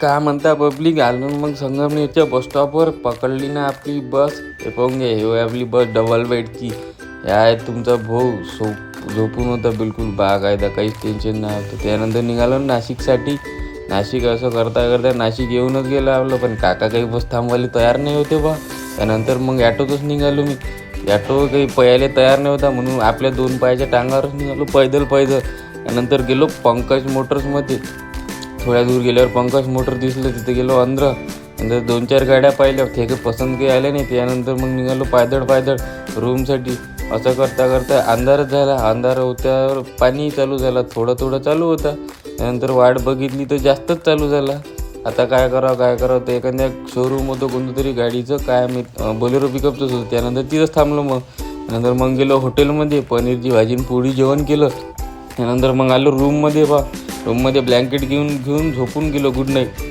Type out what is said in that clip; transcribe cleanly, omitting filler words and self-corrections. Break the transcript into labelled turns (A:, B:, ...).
A: काय म्हणता पब्लिक आलो मग संगमनेरच्या बस स्टॉपवर पकडली ना आपली बस. हे पाहून घ्या, हे आपली बस डबल बेडची. या तुमचा भाऊ झोपून होता बिलकुल बागायदा, काहीच टेन्शन नाही होतं. त्यानंतर निघालो नाशिकसाठी. नाशिक असं करता करता नाशिक येऊनच गेलं आपलं, पण काका काही बस थांबवायला तयार नाही होते बा. त्यानंतर मग ॲटोतच निघालो मी. ॲटो काही पयायला तयार नाही होता म्हणून आपल्या 2 पायाच्या टांगावरच निघालो पैदल. त्यानंतर गेलो पंकज मोटर्समध्ये. थोड्या दूर गेल्यावर पंकज मोटर दिसलं, तिथे गेलो अंदर. नंतर 2-4 गाड्या पाहिल्या, ते काही पसंत काही आल्या नाही. त्यानंतर मग निघालो पायदळ रूमसाठी. असं करता करता अंधारच झाला. अंधार होत्यावर पाणी चालू झाला, थोडं चालू होता. त्यानंतर वाट बघितली तर जास्तच चालू झाला. आता काय करावं तर एखाद्या शोरूम होतं कोणतं तरी गाडीचं, काय मी बोलेरो पिकअपचंच होतं. त्यानंतर तिथंच थांबलो. त्यानंतर मग गेलो हॉटेलमध्ये, पनीरची भाजी पोळी जेवण केलं. त्यानंतर मग आलो रूममध्ये रूममध्ये ब्लँकेट घेऊन झोपून गेलो. Good night.